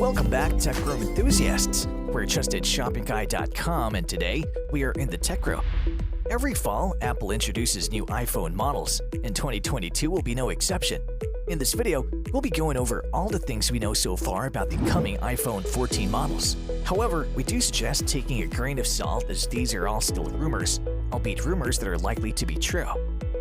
Welcome back, Tech Room enthusiasts. We're trustedShoppingGuide.com, and today we are in the Tech Room. Every fall, Apple introduces new iPhone models, and 2022 will be no exception. In this video, we'll be going over all the things we know so far about the coming iPhone 14 models. However, we do suggest taking a grain of salt as these are all still rumors, albeit rumors that are likely to be true.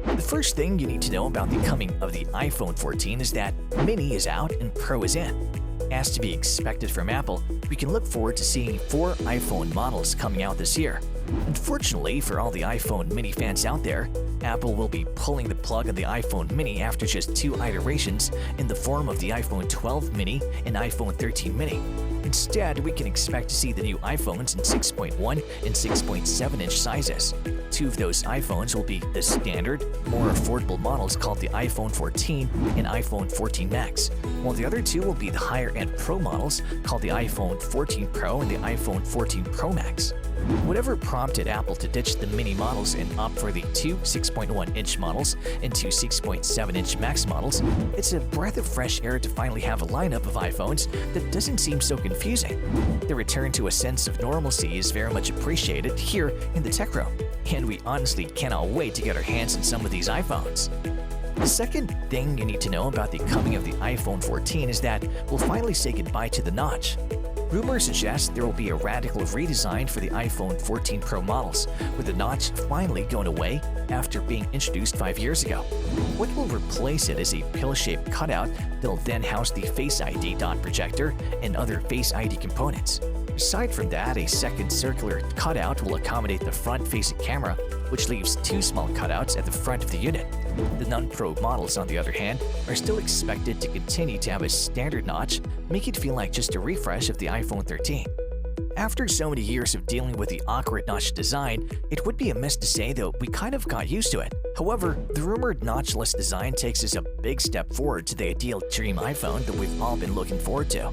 The first thing you need to know about the coming of the iPhone 14 is that Mini is out and Pro is in. As to be expected from Apple, we can look forward to seeing 4 iPhone models coming out this year. Unfortunately for all the iPhone Mini fans out there, Apple will be pulling the plug on the iPhone Mini after just 2 iterations in the form of the iPhone 12 Mini and iPhone 13 Mini. Instead, we can expect to see the new iPhones in 6.1 and 6.7-inch sizes. 2 of those iPhones will be the standard, more affordable models called the iPhone 14 and iPhone 14 Max, while the other 2 will be the higher-end Pro models called the iPhone 14 Pro and the iPhone 14 Pro Max. Whatever prompted Apple to ditch the Mini models and opt for the 2 6.1-inch models and 2 6.7-inch Max models, it's a breath of fresh air to finally have a lineup of iPhones that doesn't seem so confusing. The return to a sense of normalcy is very much appreciated here in the Tech Room, and we honestly cannot wait to get our hands on some of these iPhones. The second thing you need to know about the coming of the iPhone 14 is that we'll finally say goodbye to the notch. Rumors suggest there will be a radical redesign for the iPhone 14 Pro models, with the notch finally going away after being introduced 5 years ago. What will replace it is a pill-shaped cutout that'll then house the Face ID dot projector and other Face ID components. Aside from that, a second circular cutout will accommodate the front-facing camera, which leaves 2 small cutouts at the front of the unit. The non-Pro models, on the other hand, are still expected to continue to have a standard notch, making it feel like just a refresh of the iPhone 13. After so many years of dealing with the awkward notch design, it would be amiss to say that we kind of got used to it. However, the rumored notchless design takes us a big step forward to the ideal dream iPhone that we've all been looking forward to.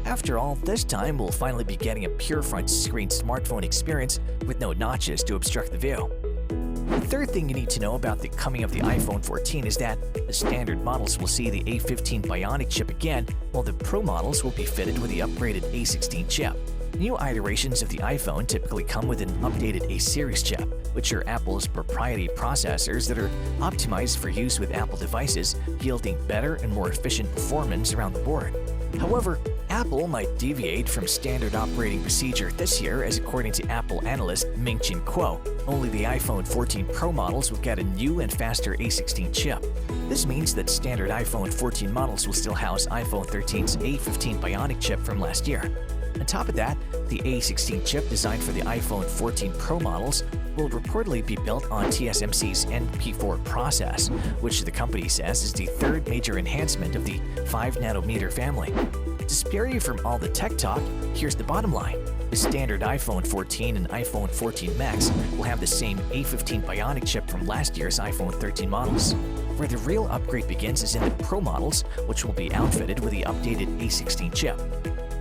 After all, this time we'll finally be getting a pure front screen smartphone experience with no notches to obstruct the view. The third thing you need to know about the coming of the iPhone 14 is that the standard models will see the A15 Bionic chip again, while the Pro models will be fitted with the upgraded A16 chip. New iterations of the iPhone typically come with an updated A-series chip, which are Apple's proprietary processors that are optimized for use with Apple devices, yielding better and more efficient performance around the board. However, Apple might deviate from standard operating procedure this year, as according to Apple analyst Ming-Chin Kuo, only the iPhone 14 Pro models will get a new and faster A16 chip. This means that standard iPhone 14 models will still house iPhone 13's A15 Bionic chip from last year. On top of that, the A16 chip designed for the iPhone 14 Pro models will reportedly be built on TSMC's NP4 process, which the company says is the third major enhancement of the 5nm family. To spare you from all the tech talk, here's the bottom line. The standard iPhone 14 and iPhone 14 Max will have the same A15 Bionic chip from last year's iPhone 13 models. Where the real upgrade begins is in the Pro models, which will be outfitted with the updated A16 chip.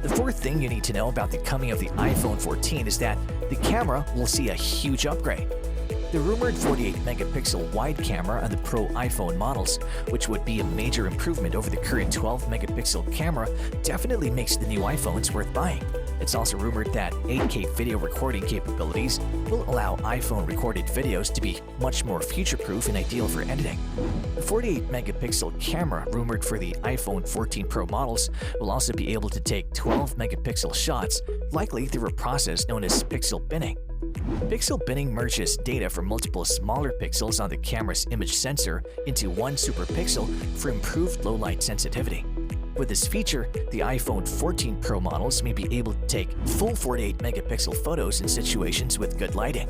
The fourth thing you need to know about the coming of the iPhone 14 is that the camera will see a huge upgrade. The rumored 48-megapixel wide camera on the Pro iPhone models, which would be a major improvement over the current 12-megapixel camera, definitely makes the new iPhones worth buying. It's also rumored that 8K video recording capabilities will allow iPhone-recorded videos to be much more future-proof and ideal for editing. The 48-megapixel camera rumored for the iPhone 14 Pro models will also be able to take 12-megapixel shots, likely through a process known as pixel binning. Pixel binning merges data from multiple smaller pixels on the camera's image sensor into one superpixel for improved low-light sensitivity. With this feature, the iPhone 14 Pro models may be able to take full 48-megapixel photos in situations with good lighting.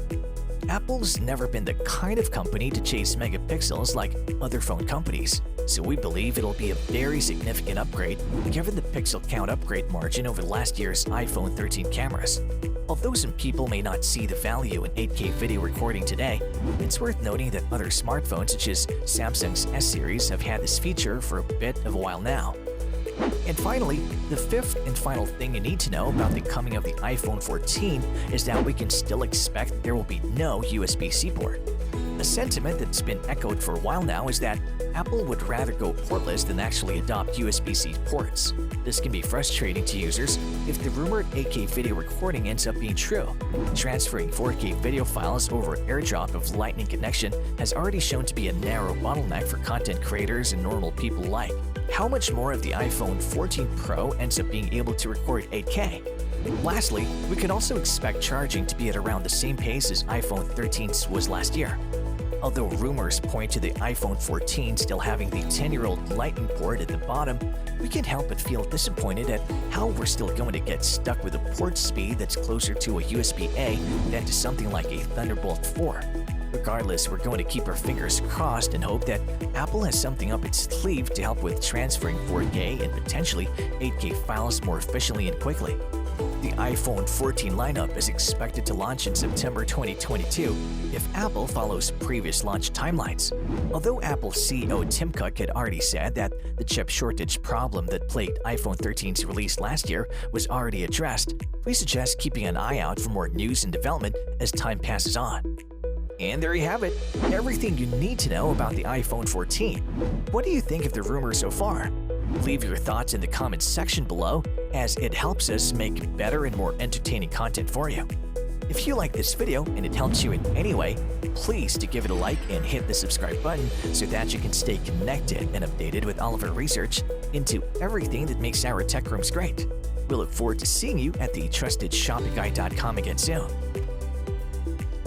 Apple's never been the kind of company to chase megapixels like other phone companies, so we believe it'll be a very significant upgrade given the pixel count upgrade margin over last year's iPhone 13 cameras. Although some people may not see the value in 8K video recording today, it's worth noting that other smartphones such as Samsung's S-series have had this feature for a bit of a while now. And finally, the fifth and final thing you need to know about the coming of the iPhone 14 is that we can still expect there will be no USB-C port. A sentiment that's been echoed for a while now is that Apple would rather go portless than actually adopt USB-C ports. This can be frustrating to users if the rumored 8K video recording ends up being true. Transferring 4K video files over AirDrop of Lightning connection has already shown to be a narrow bottleneck for content creators and normal people alike. How much more of the iPhone 14 Pro ends up being able to record 8K? Lastly, we can also expect charging to be at around the same pace as iPhone 13's was last year. Although rumors point to the iPhone 14 still having the 10-year-old Lightning port at the bottom, we can't help but feel disappointed at how we're still going to get stuck with a port speed that's closer to a USB-A than to something like a Thunderbolt 4. Regardless, we're going to keep our fingers crossed and hope that Apple has something up its sleeve to help with transferring 4K and potentially 8K files more efficiently and quickly. The iPhone 14 lineup is expected to launch in September 2022 if Apple follows previous launch timelines. Although Apple CEO Tim Cook had already said that the chip shortage problem that plagued iPhone 13's release last year was already addressed, we suggest keeping an eye out for more news and development as time passes on. And there you have it, everything you need to know about the iPhone 14. What do you think of the rumors so far? Leave your thoughts in the comments section below, as it helps us make better and more entertaining content for you. If you like this video and it helps you in any way, please do give it a like and hit the subscribe button so that you can stay connected and updated with all of our research into everything that makes our tech rooms great. We look forward to seeing you at the TrustedShoppingGuide.com again soon.